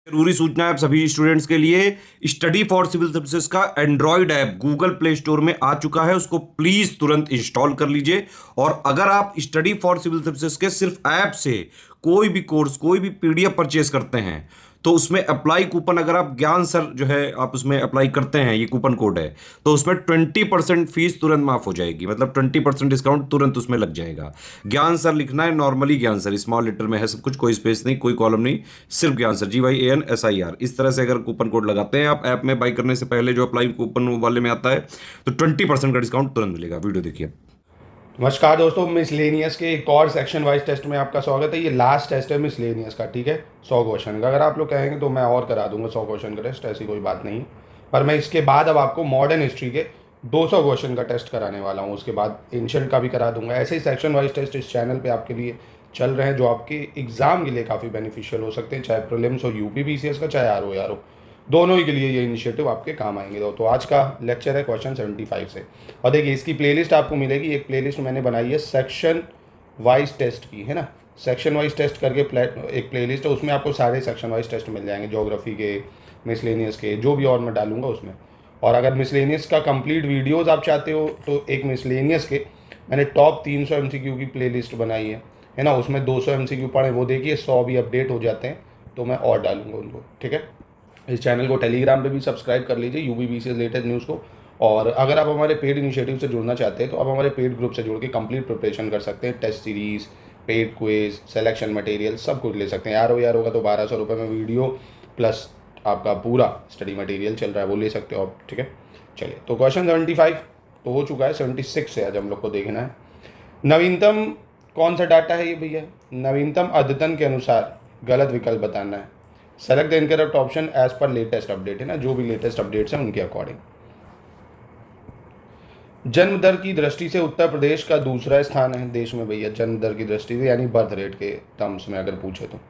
जरूरी सूचना है आप सभी स्टूडेंट्स के लिए। स्टडी फॉर सिविल सर्विसेज का Android app Google play store में आ चुका है, उसको प्लीज तुरंत इंस्टॉल कर लीजिए। और अगर आप स्टडी फॉर सिविल सर्विसेज के सिर्फ ऐप से कोई भी कोर्स, कोई भी पीडीएफ परचेज करते हैं तो उसमें अप्लाई कूपन, अगर आप ज्ञान सर जो है आप उसमें अप्लाई करते हैं, ये कूपन कोड है, तो उसमें 20% फीस तुरंत माफ हो जाएगी। मतलब 20% डिस्काउंट तुरंत उसमें लग जाएगा। ज्ञान सर लिखना है, नॉर्मली ज्ञान सर स्मॉल लेटर में है सब कुछ, कोई स्पेस नहीं, कोई कॉलम नहीं, सिर्फ ज्ञान सर GYANSIR। इस तरह से अगर कूपन कोड लगाते हैं आप ऐप में बाई करने से पहले, जो अप्लाई कूपन वाले में आता है, तो 20% का डिस्काउंट तुरंत मिलेगा। वीडियो देखिए। नमस्कार दोस्तों, मिसलेनियस के एक और सेक्शन वाइज टेस्ट में आपका स्वागत है। ये लास्ट टेस्ट है मिसलेनियस का, ठीक है, 100 क्वेश्चन का। अगर आप लोग कहेंगे तो मैं और करा दूंगा 100 क्वेश्चन का टेस्ट, ऐसी कोई बात नहीं। पर मैं इसके बाद अब आपको मॉडर्न हिस्ट्री के 200 क्वेश्चन का टेस्ट कराने वाला हूँ। उसके बाद एंशिएंट का भी करा दूंगा। ऐसे ही सेक्शन वाइज टेस्ट इस चैनल पर आपके लिए चल रहे हैं, जो आपके एग्जाम के लिए काफ़ी बेनिफिशियल हो सकते हैं, चाहे प्रीलिम्स हो, UP BCS का, चाहे RO हो, दोनों ही के लिए ये इनिशिएटिव आपके काम आएंगे। तो आज का लेक्चर है क्वेश्चन 75 से। और देखिए, इसकी प्लेलिस्ट आपको मिलेगी। एक प्लेलिस्ट मैंने बनाई है सेक्शन वाइज टेस्ट की, है ना। सेक्शन वाइज टेस्ट करके एक प्लेलिस्ट है, उसमें आपको सारे सेक्शन वाइज टेस्ट मिल जाएंगे, ज्योग्राफी के, मिसलेनियस के, जो भी और मैं डालूंगा उसमें। और अगर मिसलेनियस का कंप्लीट वीडियोज़ आप चाहते हो तो एक मिसलेनियस के मैंने टॉप 300 MCQ की प्लेलिस्ट बनाई है ना। उसमें 200 MCQ पढ़े, वो देखिए, 100 भी अपडेट हो जाते हैं तो मैं और डालूंगा उनको, ठीक है। इस चैनल को टेलीग्राम पे भी सब्सक्राइब कर लीजिए, UP BCS लेटेस्ट न्यूज़ को। और अगर आप हमारे पेड इनिशिएटिव से जुड़ना चाहते हैं तो आप हमारे पेड ग्रुप से जुड़ के कंप्लीट प्रिपरेशन कर सकते हैं। Test series, paid quiz, selection material सब कुछ ले सकते हैं। RO का तो 1200 रुपये में वीडियो प्लस आपका पूरा स्टडी मटेरियल चल रहा है, वो ले सकते हो आप, ठीक है। चलिए, तो क्वेश्चन 75 तो हो चुका है, 76 से आज हम लोग को देखना है। नवीनतम कौन सा डाटा है ये भैया? नवीनतम अद्यतन के अनुसार गलत विकल्प बताना है। Select the incorrect option as पर लेटेस्ट अपडेट, है ना, जो भी लेटेस्ट अपडेट्स हैं उनके अकॉर्डिंग। जन्म दर की दृष्टि से उत्तर प्रदेश का दूसरा स्थान है देश में भैया, जन्म दर की दृष्टि से, यानी बर्थ रेट के टर्म्स में अगर पूछे तो।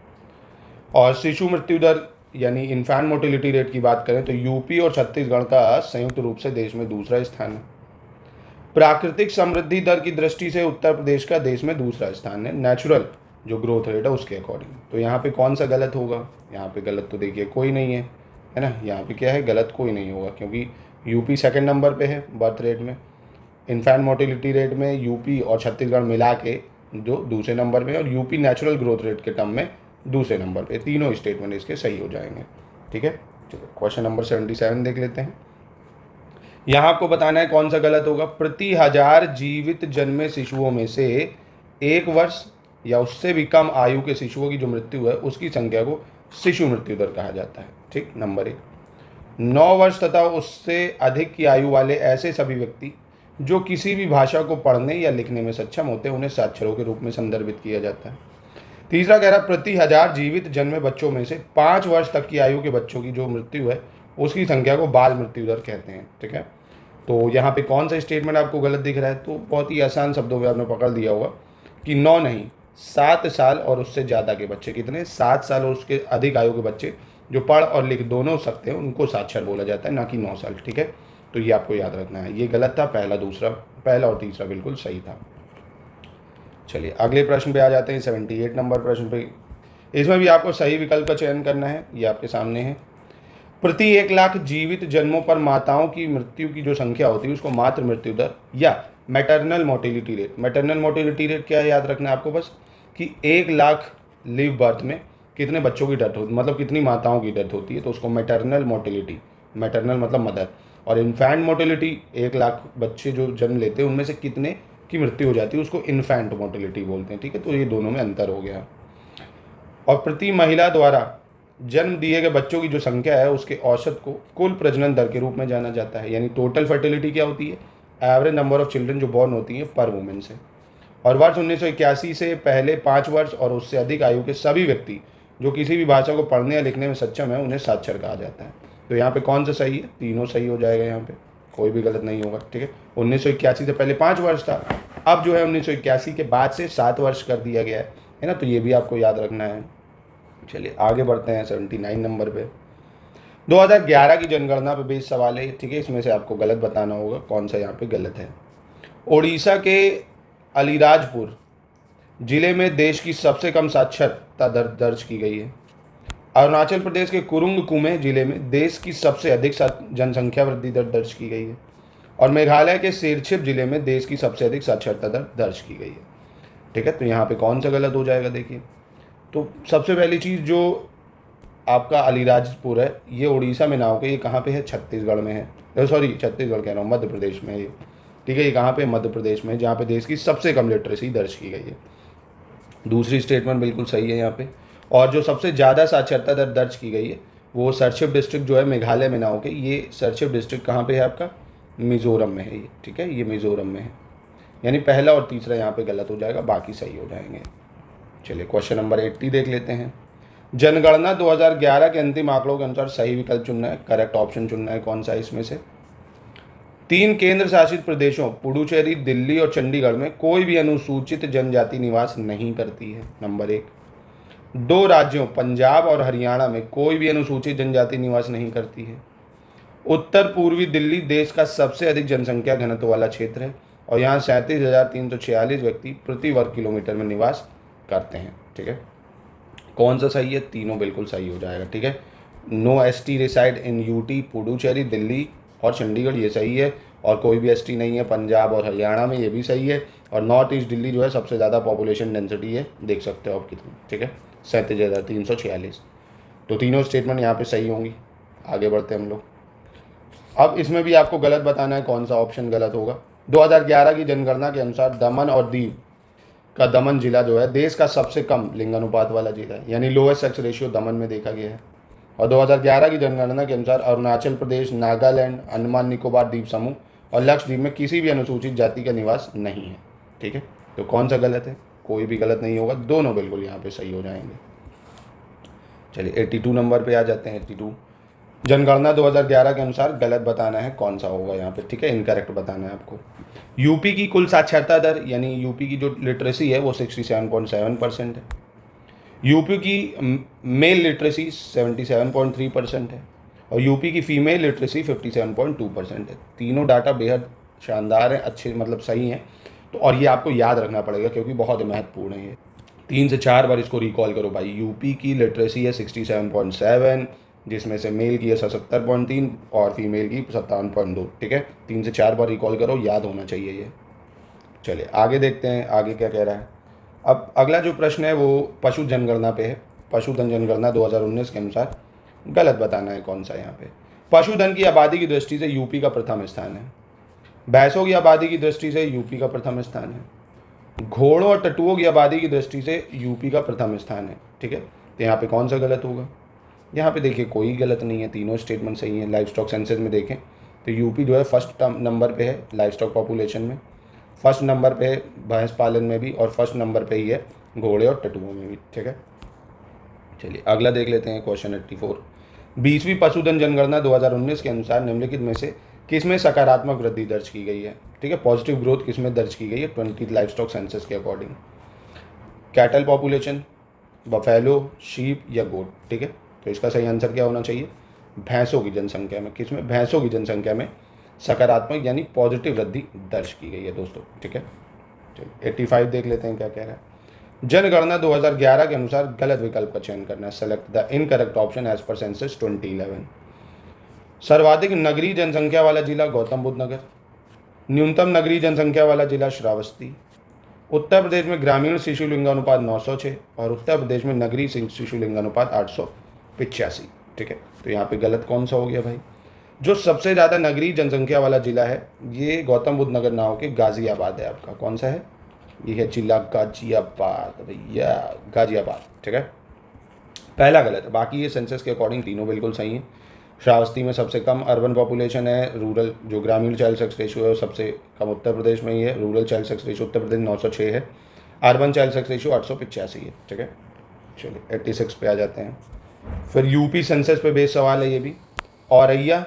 और शिशु मृत्यु दर यानी इन्फेंट मोर्टिलिटी रेट की बात करें तो UP और छत्तीसगढ़ का संयुक्त रूप से देश में दूसरा स्थान है। प्राकृतिक समृद्धि दर की दृष्टि से उत्तर प्रदेश का देश में दूसरा स्थान है, नेचुरल जो ग्रोथ रेट है उसके अकॉर्डिंग। तो यहाँ पे कौन सा गलत होगा? यहाँ पे गलत तो देखिए कोई नहीं है ना। यहाँ पे क्या है, गलत कोई नहीं होगा, क्योंकि UP सेकंड नंबर पे है बर्थ रेट में, इन्फेंट मोर्टिलिटी रेट में UP और छत्तीसगढ़ मिला के जो दूसरे नंबर पे है, और UP नेचुरल ग्रोथ रेट के टर्म में दूसरे नंबर पे। तीनों स्टेटमेंट इसके सही हो जाएंगे, ठीक है। चलो क्वेश्चन नंबर 77 देख लेते हैं। यहाँ आपको बताना है कौन सा गलत होगा। प्रति 1000 जीवित जन्मे शिशुओं में से 1 वर्ष या उससे भी कम आयु के शिशुओं की जो मृत्यु है उसकी संख्या को शिशु मृत्यु दर कहा जाता है, ठीक। नंबर 1, 9 वर्ष तथा उससे अधिक की आयु वाले ऐसे सभी व्यक्ति जो किसी भी भाषा को पढ़ने या लिखने में सक्षम होते हैं उन्हें साक्षरों के रूप में संदर्भित किया जाता है। तीसरा कह रहा, प्रति 1000 जीवित जन्मे बच्चों में से 5 वर्ष तक की आयु के बच्चों की जो मृत्यु है उसकी संख्या को बाल मृत्यु दर कहते हैं, ठीक है। तो यहाँ पे कौन सा स्टेटमेंट आपको गलत दिख रहा है? तो बहुत ही आसान शब्दों में आपने पकड़ लिया होगा कि 9 नहीं, 7 साल और उससे ज़्यादा के बच्चे। कितने? 7 साल और उसके अधिक आयु के बच्चे जो पढ़ और लिख दोनों सकते हैं उनको साक्षर बोला जाता है, ना कि 9 साल, ठीक है। तो ये आपको याद रखना है, ये गलत था। पहला और तीसरा बिल्कुल सही था। चलिए अगले प्रश्न पे आ जाते हैं, 78 नंबर प्रश्न पे। इसमें भी आपको सही विकल्प का चयन करना है, ये आपके सामने है। प्रति 1 लाख जीवित जन्मों पर माताओं की मृत्यु की जो संख्या होती है उसको मातृ मृत्यु दर या maternal mortality rate. Maternal mortality rate क्या है, याद रखना है आपको बस, कि 1 लाख लिव बर्थ में कितने बच्चों की डेथ होती, मतलब कितनी माताओं की डेथ होती है, तो उसको मैटरनल मोर्टिलिटी, मैटरनल मतलब मदर, और इन्फेंट मोर्टिलिटी 1 लाख बच्चे जो जन्म लेते हैं उनमें से कितने की मृत्यु हो जाती है उसको इन्फेंट मोर्टिलिटी बोलते हैं, ठीक है। तो ये दोनों में अंतर हो गया। और प्रति महिला द्वारा जन्म दिए गए बच्चों की जो संख्या है उसके औसत को कुल प्रजनन दर के रूप में जाना जाता है, यानी टोटल फर्टिलिटी क्या होती है? एवरेज नंबर ऑफ चिल्ड्रन जो बॉर्न होती हैं पर वुमेन से। और वर्ष 1981 से पहले 5 वर्ष और उससे अधिक आयु के सभी व्यक्ति जो किसी भी भाषा को पढ़ने या लिखने में सक्षम है उन्हें साक्षर कहा जाता है। तो यहाँ पे कौन सा सही है? तीनों सही हो जाएगा, यहाँ पे कोई भी गलत नहीं होगा, ठीक है। 1981 से पहले 5 वर्ष था, अब जो है 1981 के बाद से 7 वर्ष कर दिया गया है ना। तो ये भी आपको याद रखना है। चलिए आगे बढ़ते हैं 79 नंबर पे। 2011 की जनगणना पे बेस्ड सवाल है, ठीक है। इसमें से आपको गलत बताना होगा कौन सा यहाँ पे गलत है। ओडिशा के अलीराजपुर जिले में देश की सबसे कम साक्षरता दर दर्ज की गई है। अरुणाचल प्रदेश के कुरुंग कुमे जिले में देश की सबसे अधिक जनसंख्या वृद्धि दर दर्ज की गई है। और मेघालय के सिरछिप जिले में देश की सबसे अधिक साक्षरता दर दर्ज की गई है। ठीक है, तो यहाँ पे कौन सा गलत हो जाएगा देखिए। तो सबसे पहली चीज़ जो आपका अलीराजपुर है, ये उड़ीसा में ना होकर ये कहाँ पे है, छत्तीसगढ़ में है। सॉरी, छत्तीसगढ़ कह रहा हूँ, मध्य प्रदेश में है ये। ठीक है, ये कहाँ पे, मध्य प्रदेश में, जहाँ पे देश की सबसे कम लिटरेसी दर्ज की गई है। दूसरी स्टेटमेंट बिल्कुल सही है यहाँ पे। और जो सबसे ज़्यादा साक्षरता दर दर्ज की गई है वो सरछिप डिस्ट्रिक्ट जो है मेघालय में ना होकर, ये सरछिप डिस्ट्रिक्ट कहाँ पे है आपका, मिज़ोरम में है ये। ठीक है, ये मिज़ोरम में है। यानी पहला और तीसरा यहाँ पे गलत हो जाएगा, बाकी सही हो जाएंगे। चलिए क्वेश्चन नंबर 80 देख लेते हैं। जनगणना 2011 के अंतिम आंकड़ों के अनुसार सही विकल्प चुनना है, करेक्ट ऑप्शन चुनना है। कौन सा है इसमें से? 3 केंद्र शासित प्रदेशों पुडुचेरी, दिल्ली और चंडीगढ़ में कोई भी अनुसूचित जनजाति निवास नहीं करती है, नंबर 1। 2 राज्यों पंजाब और हरियाणा में कोई भी अनुसूचित जनजाति निवास नहीं करती है। उत्तर पूर्वी दिल्ली देश का सबसे अधिक जनसंख्या घनत्व वाला क्षेत्र है और यहाँ 37,346 व्यक्ति प्रति वर्ग किलोमीटर में निवास करते हैं। ठीक है, कौन सा सही है? तीनों बिल्कुल सही हो जाएगा। ठीक है, no ST reside in UT, Puducherry, Delhi और चंडीगढ़, ये सही है। और कोई भी एसटी नहीं है पंजाब और हरियाणा में, ये भी सही है। और नॉर्थ ईस्ट दिल्ली जो है सबसे ज़्यादा पॉपुलेशन डेंसिटी है, देख सकते हो आप कितनी। ठीक है, 37,346। तो तीनों स्टेटमेंट यहाँ पे सही होंगी। आगे बढ़ते हैं हम लोग। अब इसमें भी आपको गलत बताना है, कौन सा ऑप्शन गलत होगा। 2011 की जनगणना के अनुसार दमन और दीव का दमन जिला जो है देश का सबसे कम लिंगानुपात वाला जिला है, यानी लोएस्ट सेक्स रेशियो दमन में देखा गया है। और 2011 की जनगणना के अनुसार अरुणाचल प्रदेश, नागालैंड, अंडमान निकोबार द्वीप समूह और लक्षद्वीप में किसी भी अनुसूचित जाति का निवास नहीं है। ठीक है, तो कौन सा गलत है? कोई भी गलत नहीं होगा, दोनों बिल्कुल यहाँ पे सही हो जाएंगे। चलिए 82 नंबर पे आ जाते हैं। 82 जनगणना 2011 के अनुसार गलत बताना है, कौन सा होगा यहाँ पे। ठीक है, इनकरेक्ट बताना है आपको। यूपी की कुल साक्षरता दर यानी यूपी की जो लिटरेसी है वो 67.7% है। यूपी की मेल लिटरेसी 77.3% है और यूपी की फीमेल लिटरेसी 57.2% है। तीनों डाटा बेहद शानदार हैं, अच्छे मतलब सही हैं। तो और ये आपको याद रखना पड़ेगा क्योंकि बहुत महत्वपूर्ण है ये। 3 से 4 बार इसको रिकॉल करो भाई। यूपी की लिटरेसी है 67.7, जिसमें से मेल की है 77.3 और फीमेल की 57.2। ठीक है, 3 से 4 बार रिकॉल करो, याद होना चाहिए ये। चलिए आगे देखते हैं आगे क्या कह रहा है। अब अगला जो प्रश्न है वो पशु जनगणना पे है। पशुधन जनगणना 2019 के अनुसार गलत बताना है, कौन सा यहाँ पे। पशुधन की आबादी की दृष्टि से यूपी का प्रथम स्थान है। भैंसों की आबादी की दृष्टि से यूपी का प्रथम स्थान है। घोड़ों और टटुओं की आबादी की दृष्टि से यूपी का प्रथम स्थान है। ठीक है, तो यहाँ पे कौन सा गलत होगा? यहाँ पे देखिए कोई गलत नहीं है, तीनों स्टेटमेंट सही है। लाइफ स्टॉक सेंसस में देखें तो यूपी जो है फर्स्ट नंबर पे है लाइफ स्टॉक पॉपुलेशन में, फर्स्ट नंबर पे है भैंस पालन में भी और फर्स्ट नंबर पे ही है घोड़े और टटुओं में भी। ठीक है, चलिए अगला देख लेते हैं क्वेश्चन 84। 20वीं पशुधन जनगणना 2019 के अनुसार निम्नलिखित में से किसमें सकारात्मक वृद्धि दर्ज की गई है? ठीक है, पॉजिटिव ग्रोथ किसमें दर्ज की गई है 20 लाइफ स्टॉक सेंसस के according? Cattle population, buffalo, sheep या गोट? ठीक है, तो इसका सही आंसर क्या होना चाहिए? भैंसों की जनसंख्या में। किसमें? भैंसों की जनसंख्या में सकारात्मक यानी पॉजिटिव वृद्धि दर्ज की गई है दोस्तों। ठीक है, चलिए 85 देख लेते हैं क्या कह रहा है। जनगणना 2011 के अनुसार गलत विकल्प का चयन करना है। Select the incorrect option as पर सेंसस 2011। सर्वाधिक नगरीय जनसंख्या वाला जिला गौतम बुद्ध नगर, न्यूनतम नगरीय जनसंख्या वाला जिला श्रावस्ती, उत्तर प्रदेश में ग्रामीण शिशु लिंगानुपात 906 और उत्तर प्रदेश में नगरीय शिशु लिंगानुपात 885। ठीक है, तो यहाँ पे गलत कौन सा हो गया भाई? जो सबसे ज़्यादा नगरीय जनसंख्या वाला जिला है ये गौतम बुद्ध नगर ना होकर गाजियाबाद है आपका। कौन सा है? ये है जिला गाजियाबाद भैया, गाजियाबाद। ठीक है, पहला गलत है, बाकी ये सेंसस के अकॉर्डिंग तीनों बिल्कुल सही हैं। श्रावस्ती में सबसे कम अर्बन पॉपुलेशन है। रूरल जो ग्रामीण चाइल्ड सेक्स रेशियो है वो सबसे कम उत्तर प्रदेश में ही है। Rural child sex ratio Uttar Pradesh 906 है, अर्बन चाइल्ड सेक्स रेशियो 885 है। ठीक है, चलिए 86 पे आ जाते हैं। फिर यूपी सेंसस पे बेस्ड सवाल है ये भी। औरैया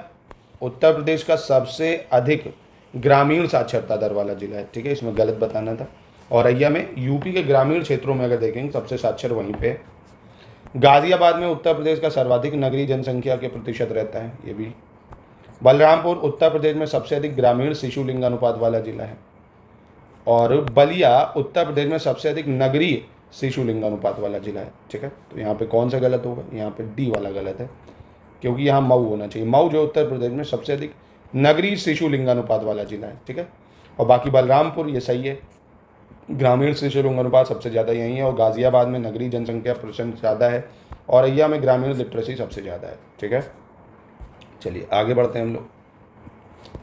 उत्तर प्रदेश का सबसे अधिक ग्रामीण साक्षरता दर वाला जिला है। ठीक है, इसमें गलत बताना था। औरैया में यूपी के ग्रामीण क्षेत्रों में अगर देखेंगे सबसे साक्षर वहीं पे है। गाजियाबाद में उत्तर प्रदेश का सर्वाधिक नगरीय जनसंख्या के प्रतिशत रहता है, ये भी। बलरामपुर उत्तर प्रदेश में सबसे अधिक ग्रामीण शिशु लिंगानुपात वाला जिला है। और बलिया उत्तर प्रदेश में सबसे अधिक नगरीय शिशु लिंगानुपात वाला जिला है, ठीक है। तो यहाँ पे कौन सा गलत होगा, यहाँ पे डी वाला गलत है, क्योंकि यहाँ मऊ होना चाहिए। मऊ जो उत्तर प्रदेश में सबसे अधिक नगरीय शिशु लिंगानुपात वाला जिला है, ठीक है। और बाकी बलरामपुर ये सही है, ग्रामीण शिशु लिंगानुपात सबसे ज़्यादा यही है। और गाजियाबाद में नगरीय जनसंख्या % ज़्यादा है, और अय्या में ग्रामीण लिटरेसी सबसे ज़्यादा है, ठीक है। चलिए आगे बढ़ते हैं हम लोग,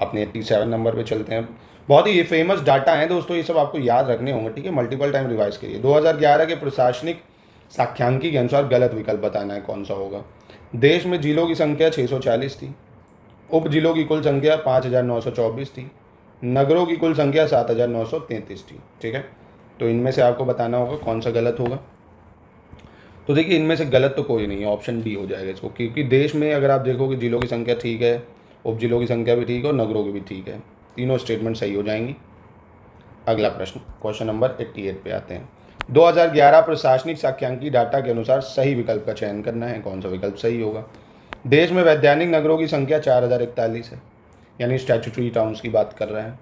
अपने 87 नंबर पे चलते हैं। बहुत ही ये फेमस डाटा है दोस्तों, ये सब आपको याद रखने होंगे, ठीक है, मल्टीपल टाइम रिवाइज करिए। 2011 के प्रशासनिक सांख्यिकी के अनुसार गलत विकल्प बताना है कौन सा होगा। देश में जिलों की संख्या 640 थी, उप जिलों की कुल संख्या 5924 थी, नगरों की कुल संख्या 7933 थी, ठीक है। तो इनमें से आपको बताना होगा कौन सा गलत होगा। तो देखिए इनमें से गलत तो कोई नहीं है, ऑप्शन डी हो जाएगा इसको, क्योंकि देश में अगर आप देखोगे जिलों की संख्या ठीक है, उप जिलों की संख्या भी ठीक है और नगरों की भी ठीक है, तीनों स्टेटमेंट सही हो जाएंगी। अगला प्रश्न, क्वेश्चन नंबर 88 पे आते हैं। 2011 प्रशासनिक सांख्यिकी डाटा के अनुसार सही विकल्प का चयन करना है, कौन सा विकल्प सही होगा। देश में वैधानिक नगरों की संख्या 4041 है, यानी स्टैट्यूटरी टाउन्स की बात कर रहे हैं।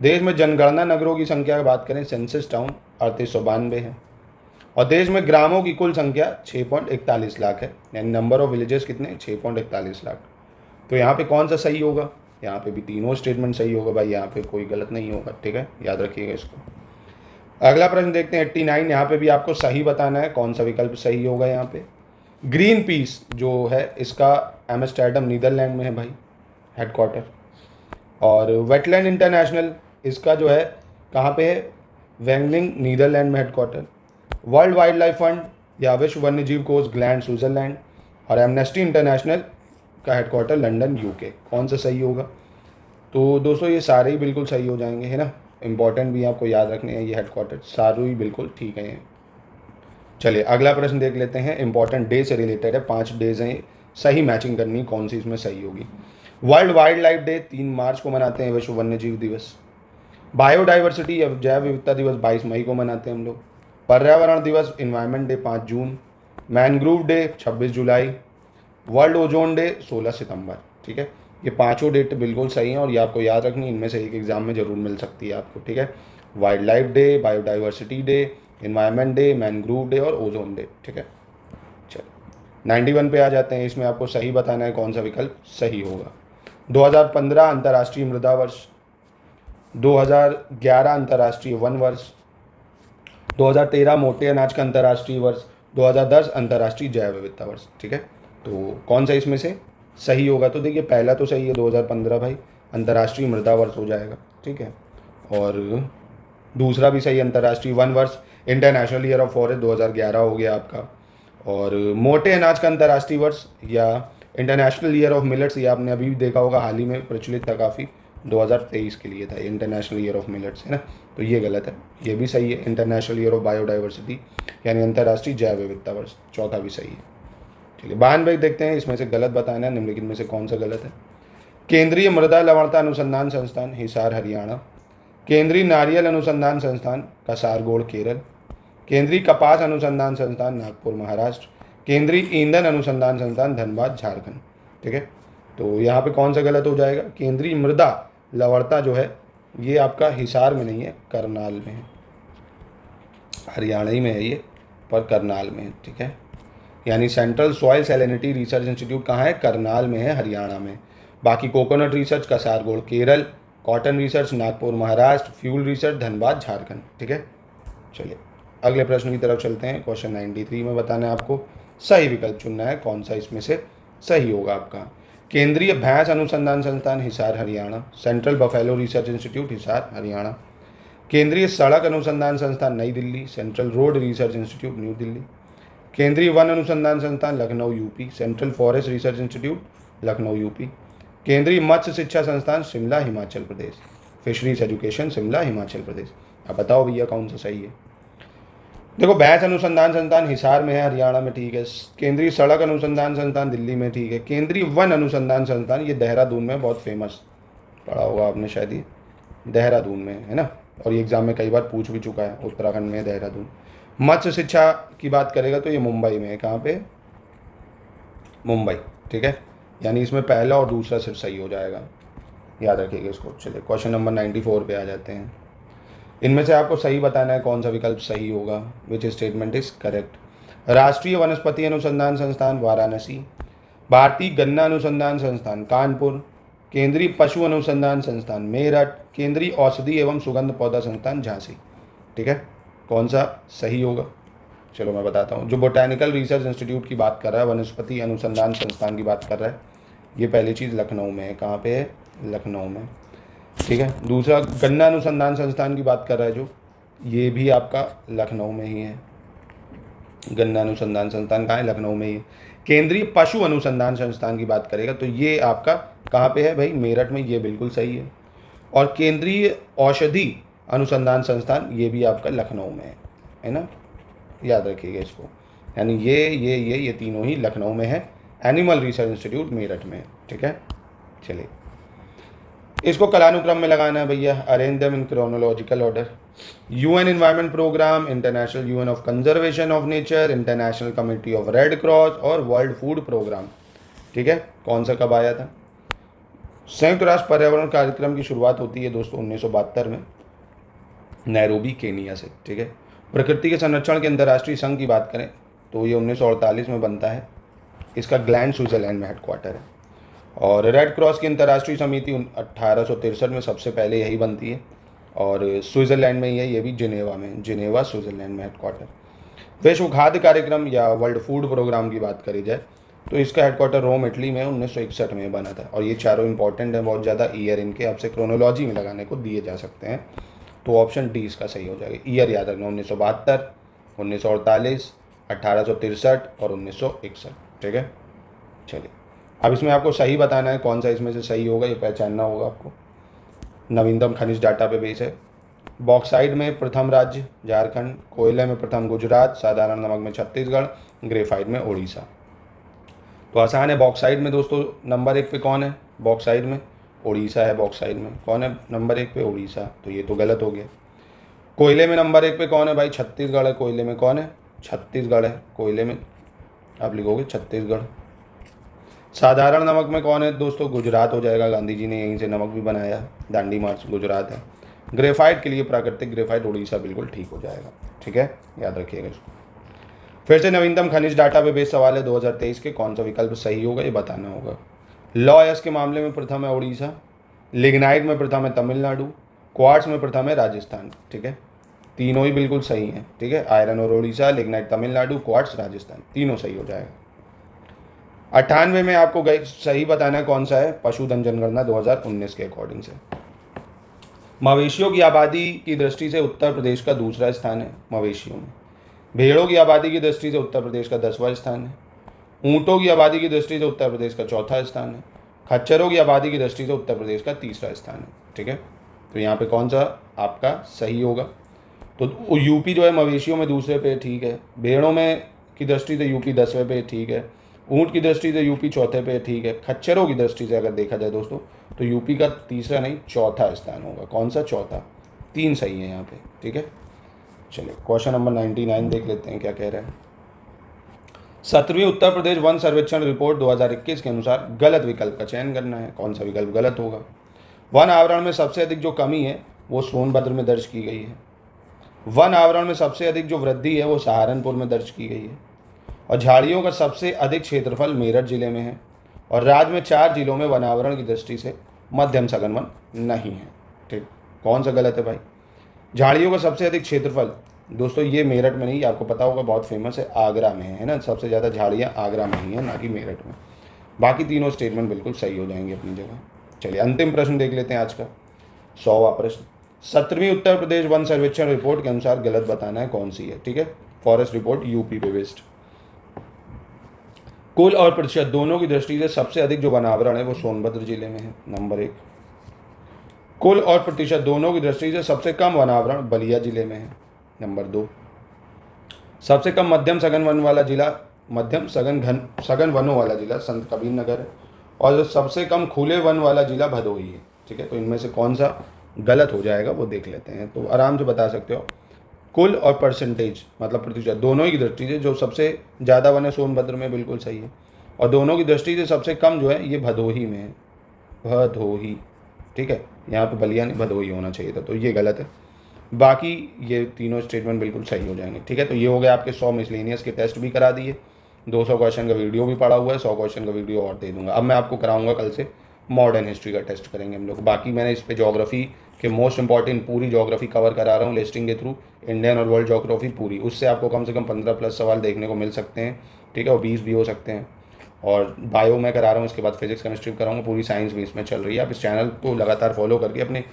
देश में जनगणना नगरों की संख्या की बात करें, सेंसस टाउन 3892 है। और देश में ग्रामों की कुल संख्या 6.41 लाख है, यानी नंबर ऑफ विलेजेस कितने, 6.41 लाख। तो यहाँ पे कौन सा सही होगा, यहाँ पे भी तीनों स्टेटमेंट सही होगा भाई, यहाँ पे कोई गलत नहीं होगा, ठीक है, याद रखिएगा इसको। अगला प्रश्न देखते हैं 89, यहाँ पे भी आपको सही बताना है कौन सा विकल्प सही होगा। यहाँ पे ग्रीन पीस जो है इसका एम्स्टर्डम नीदरलैंड में है भाई हेडक्वार्टर, और वेटलैंड इंटरनेशनल इसका जो है कहाँ पे है, वेंगलिंग नीदरलैंड में headquarter. World wild life fund या विश्व वन्यजीव कोष ग्लैंड स्विट्जरलैंड, और एमनेस्टी इंटरनेशनल का हेडक्वार्टर लंदन यूके। कौन सा सही होगा। तो दोस्तों ये सारे ही बिल्कुल सही हो जाएंगे, है ना, इंपॉर्टेंट भी आपको याद रखने हैं ये हेडक्वार्टर, सारे ही बिल्कुल ठीक है। चलिए अगला प्रश्न देख लेते हैं, इंपॉर्टेंट डे से रिलेटेड है, 5 डेज हैं, सही मैचिंग करनी कौन सी इसमें सही होगी। वर्ल्ड वाइल्ड लाइफ डे 3 मार्च को मनाते हैं, विश्व वन्यजीव दिवस। बायोडाइवर्सिटी या जैव विविधता दिवस 22 मई को मनाते हैं हम लोग। पर्यावरण दिवस इन्वायरमेंट डे 5 जून। मैनग्रोव डे 26 जुलाई। वर्ल्ड ओजोन डे 16 सितंबर, ठीक है। ये पांचों डेट बिल्कुल सही हैं और ये आपको याद रखनी, इनमें से एक एग्जाम में जरूर मिल सकती है आपको, ठीक है। Wild life day, biodiversity day, environment day, mangrove day और ओजोन डे, ठीक है। चलो 91 पे आ जाते हैं, इसमें आपको सही बताना है कौन सा विकल्प सही होगा। 2015 अंतर्राष्ट्रीय मृदा वर्ष, 2011 अंतर्राष्ट्रीय वन वर्ष, 2013 मोटे अनाज का अंतर्राष्ट्रीय वर्ष, 2010 अंतर्राष्ट्रीय जैव विविधता वर्ष, ठीक है। तो कौन सा इसमें से सही होगा। तो देखिए पहला तो सही है 2015 भाई, अंतर्राष्ट्रीय मृदा वर्ष हो जाएगा, ठीक है। और दूसरा भी सही, अंतर्राष्ट्रीय वन वर्ष, इंटरनेशनल ईयर ऑफ फॉरेस्ट 2011 हो गया आपका। और मोटे अनाज का अंतर्राष्ट्रीय वर्ष या इंटरनेशनल ईयर ऑफ मिलेट्स, ये आपने अभी भी देखा होगा, हाल ही में प्रचलित था काफ़ी, 2023 के लिए था इंटरनेशनल ईयर ऑफ मिलेट्स, है ना। तो ये गलत है, ये भी सही है, इंटरनेशनल ईयर ऑफ बायोडाइवर्सिटी यानी अंतर्राष्ट्रीय जैव विविधता वर्ष, चौथा भी सही है। चलिए 92 देखते हैं, इसमें से गलत बताना है, निम्नलिखित में से कौन सा गलत है। केंद्रीय मृदा लवणता अनुसंधान संस्थान हिसार हरियाणा, केंद्रीय नारियल अनुसंधान संस्थान कासारगोड़ केरल, केंद्रीय कपास अनुसंधान संस्थान नागपुर महाराष्ट्र, केंद्रीय ईंधन अनुसंधान संस्थान धनबाद झारखंड, ठीक है। तो यहाँ पे कौन सा गलत हो जाएगा। केंद्रीय मृदा लवणता जो है ये आपका हिसार में नहीं है, करनाल में है, हरियाणा ही में है ये, पर करनाल में है, ठीक है। यानी central soil salinity research institute कहाँ है, करनाल में है, हरियाणा में। बाकी coconut research Kasaragod Kerala, cotton research Nagpur Maharashtra, fuel research Dhanbad Jharkhand, ठीक है। चलिए अगले प्रश्न की तरफ चलते हैं। क्वेश्चन 93 में बताना है आपको, सही विकल्प चुनना है कौन सा इसमें से सही होगा आपका। केंद्रीय भैंस अनुसंधान संस्थान Hisar Haryana, central buffalo research institute Hisar Haryana, केंद्रीय सड़क अनुसंधान संस्थान नई Delhi, central road research institute new Delhi, केंद्रीय वन अनुसंधान संस्थान Lucknow UP, central forest research institute Lucknow UP, केंद्रीय मत्स्य शिक्षा संस्थान शिमला हिमाचल प्रदेश, फिशरीज एजुकेशन शिमला हिमाचल प्रदेश। अब बताओ भैया कौन सा सही है। देखो भैंस अनुसंधान संस्थान हिसार में है, हरियाणा में, ठीक है। केंद्रीय सड़क अनुसंधान संस्थान दिल्ली में, ठीक है। केंद्रीय वन अनुसंधान संस्थान ये देहरादून में, बहुत फेमस, पढ़ा होगा आपने शायद, ये देहरादून में है ना, और ये एग्जाम में कई बार पूछ भी चुका है, उत्तराखंड में देहरादून। मत्स्य शिक्षा की बात करेगा तो ये मुंबई में है, कहाँ पे, मुंबई, ठीक है। यानी इसमें पहला और दूसरा सिर्फ सही हो जाएगा, याद रखिएगा इसको। चलिए क्वेश्चन नंबर 94 पे आ जाते हैं। इनमें से आपको सही बताना है कौन सा विकल्प सही होगा, विच स्टेटमेंट इज करेक्ट। राष्ट्रीय वनस्पति अनुसंधान संस्थान वाराणसी, भारतीय गन्ना अनुसंधान संस्थान कानपुर, केंद्रीय पशु अनुसंधान संस्थान मेरठ, केंद्रीय औषधि एवं सुगंध पौधा संस्थान झांसी। ठीक है, कौन सा सही होगा? चलो मैं बताता हूँ। जो बोटैनिकल रिसर्च इंस्टीट्यूट की बात कर रहा है, वनस्पति अनुसंधान संस्थान की बात कर रहा है, ये पहली चीज़ लखनऊ में है। कहाँ पे है? लखनऊ में। ठीक है, दूसरा गन्ना अनुसंधान संस्थान की बात कर रहा है जो, ये भी आपका लखनऊ में ही है। गन्ना अनुसंधान संस्थान कहाँ है? लखनऊ में ही है। केंद्रीय पशु अनुसंधान संस्थान की बात करेगा तो ये आपका कहाँ पे है भाई? मेरठ में, ये बिल्कुल सही है। और केंद्रीय औषधि अनुसंधान संस्थान ये भी आपका लखनऊ में है ना, याद रखिएगा इसको। यानी ये तीनों ही लखनऊ में है। एनिमल रिसर्च इंस्टीट्यूट मेरठ में है। ठीक है, चलिए इसको कालानुक्रम में लगाना है भैया, arrange them in chronological order. UN environment programme, international union of conservation of nature, international committee of red cross और वर्ल्ड फूड प्रोग्राम। ठीक है, कौन सा कब आया था? संयुक्त राष्ट्र पर्यावरण कार्यक्रम की शुरुआत होती है दोस्तों 1972 में नैरोबी केनिया से। ठीक है, प्रकृति के संरक्षण के अंतर्राष्ट्रीय संघ की बात करें तो ये 1948 में बनता है। इसका ग्लैंड स्विट्जरलैंड में हेडक्वार्टर है। और रेड क्रॉस की अंतर्राष्ट्रीय समिति 1863 में सबसे पहले यही बनती है और स्विट्ज़रलैंड में ही है, ये भी जिनेवा में, जिनेवा स्विट्ज़रलैंड में हेडक्वार्टर। विश्व खाद्य कार्यक्रम या वर्ल्ड फूड प्रोग्राम की बात करी जाए तो इसका हेडक्वार्टर रोम इटली में 1961 में बना था। और ये चारों इंपॉर्टेंट हैं, बहुत ज़्यादा ईयर इनके आपसे क्रोनोलॉजी में लगाने को दिए जा सकते हैं, तो ऑप्शन डी इसका सही हो जाएगा। ईयर याद रखना, 1972, 1948, 1863 और 1961। ठीक है, चलिए अब इसमें आपको सही बताना है कौन सा इसमें से सही होगा, ये पहचानना होगा आपको। नवीनतम खनिज डाटा पे बेस है। बॉक्साइड में प्रथम राज्य झारखंड, कोयले में प्रथम गुजरात, साधारण नमक में छत्तीसगढ़, ग्रेफाइट में उड़ीसा। तो आसान है। बॉक्साइड में दोस्तों नंबर 1 पे कौन है? बॉक्साइड में उड़ीसा है। बॉक्साइड में कौन है नंबर 1 पे? उड़ीसा। तो ये तो गलत हो गया। कोयले में नंबर 1 पे कौन है भाई? छत्तीसगढ़ है। कोयले में कौन है? छत्तीसगढ़ है। कोयले में आप लिखोगे छत्तीसगढ़। साधारण नमक में कौन है दोस्तों? गुजरात हो जाएगा, गांधी जी ने यहीं से नमक भी बनाया, दांडी मार्च गुजरात है। ग्रेफाइट के लिए प्राकृतिक ग्रेफाइट उड़ीसा बिल्कुल ठीक हो जाएगा। ठीक है, याद रखिएगा इसको। फिर से नवीनतम खनिज डाटा पे बेस सवाल है 2023 के, कौन सा विकल्प सही होगा ये बताना होगा। लॉ एस के मामले में प्रथम है उड़ीसा, लिग्नाइट में प्रथम है तमिलनाडु, क्वार्ट्स में प्रथम है राजस्थान। ठीक है, तीनों ही बिल्कुल सही हैं। ठीक है, आयरन और उड़ीसा, लिग्नाइट तमिलनाडु, क्वार्ट्स राजस्थान, तीनों सही हो जाएगा। 98 में आपको सही बताना है कौन सा है, पशुधन जनगणना 2019 के अकॉर्डिंग से। मवेशियों की आबादी की दृष्टि से उत्तर प्रदेश का दूसरा स्थान है मवेशियों में। भेड़ों की आबादी की दृष्टि से उत्तर प्रदेश का 10वां स्थान है। ऊँटों की आबादी की दृष्टि से उत्तर प्रदेश का 4था स्थान है। खच्चरों की आबादी की दृष्टि से उत्तर प्रदेश का 3रा स्थान है। ठीक है, तो यहाँ पे कौन सा आपका सही होगा? तो यूपी जो है मवेशियों में दूसरे पे, ठीक है। भेड़ों में की दृष्टि से यूपी 10वें पे, ठीक है। ऊँट की दृष्टि से यूपी 4थे पे, ठीक है। खच्चरों की दृष्टि से अगर देखा जाए दोस्तों तो यूपी का 3रा नहीं 4था स्थान होगा। कौन सा? 4था। 3 सही है यहाँ पे। ठीक है, चलिए क्वेश्चन नंबर 99 देख लेते हैं क्या कह रहे हैं। 17वीं उत्तर प्रदेश वन सर्वेक्षण रिपोर्ट 2021 के अनुसार गलत विकल्प का चयन करना है। कौन सा विकल्प गलत होगा? वन आवरण में सबसे अधिक जो कमी है वो सोनभद्र में दर्ज की गई है। वन आवरण में सबसे अधिक जो वृद्धि है वो सहारनपुर में दर्ज की गई है। और झाड़ियों का सबसे अधिक क्षेत्रफल मेरठ जिले में है। और राज्य में 4 जिलों में वनावरण की दृष्टि से मध्यम सघन वन नहीं है। ठीक, कौन सा गलत है भाई? झाड़ियों का सबसे अधिक क्षेत्रफल दोस्तों ये मेरठ में नहीं, आपको पता होगा बहुत फेमस है, आगरा में है ना। सबसे ज़्यादा झाड़ियाँ आगरा में ही हैं, ना कि मेरठ में। बाकी तीनों स्टेटमेंट बिल्कुल सही हो जाएंगे अपनी जगह। चलिए अंतिम प्रश्न देख लेते हैं आज का, 100वां प्रश्न। 17वीं उत्तर प्रदेश वन सर्वेक्षण रिपोर्ट के अनुसार गलत बताना है कौन सी है। ठीक है, फॉरेस्ट रिपोर्ट यूपी पे बेस्ड। कुल और प्रतिशत दोनों की दृष्टि से सबसे अधिक जो वनावरण है वो सोनभद्र जिले में है, नंबर 1। कुल और प्रतिशत दोनों की दृष्टि से सबसे कम वनावरण बलिया जिले में है, नंबर 2। सबसे कम मध्यम सघन वन वाला जिला, मध्यम सघन वनों वाला जिला संत कबीर नगर है। और जो सबसे कम खुले वन वाला जिला भदोही है। ठीक है, तो इनमें से कौन सा गलत हो जाएगा वो देख लेते हैं। तो आराम से बता सकते हो, कुल और परसेंटेज मतलब प्रतिशत दोनों की दृष्टि से जो सबसे ज़्यादा वन है सोनभद्र में, बिल्कुल सही है। और दोनों की दृष्टि से सबसे कम जो है ये भदोही में है, भदोही। ठीक है, यहाँ पे बलिया नहीं भदोही होना चाहिए था, तो ये गलत है। बाकी ये तीनों स्टेटमेंट बिल्कुल सही हो जाएंगे। ठीक है, तो ये हो गया आपके 100 मिसलेनियस के टेस्ट भी करा दिए, 200 क्वेश्चन का वीडियो भी पड़ा हुआ है, 100 क्वेश्चन का वीडियो और दे दूंगा। अब मैं आपको कराऊंगा कल से मॉडर्न हिस्ट्री का टेस्ट करेंगे हम लोग। बाकी मैंने इस पे ज्योग्राफी के मोस्ट इंपॉर्टेंट पूरी ज्योग्राफी कवर करा रहा हूँ लिस्टिंग के थ्रू, इंडियन और वर्ल्ड ज्योग्राफी पूरी। उससे आपको कम से कम 15 प्लस सवाल देखने को मिल सकते हैं। ठीक है, और 20 भी हो सकते हैं। और बायो में करा रहा हूँ, इसके बाद फिजिक्स केमिस्ट्री कराऊंगा, पूरी साइंस भी इसमें चल रही है। आप इस चैनल को लगातार फॉलो करके अपने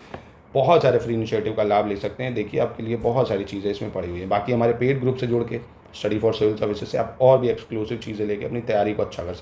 बहुत सारे फ्री इनिशिएटिव का लाभ ले सकते हैं। देखिए, आपके लिए बहुत सारी चीज़ें इसमें पड़ी हुई है। बाकी हमारे पेड ग्रुप से जुड़ के स्टडी फॉर सिविल सर्विसेज से आप और भी एक्सक्लूसिव चीज़ें लेके अपनी तैयारी को अच्छा कर सकते हैं।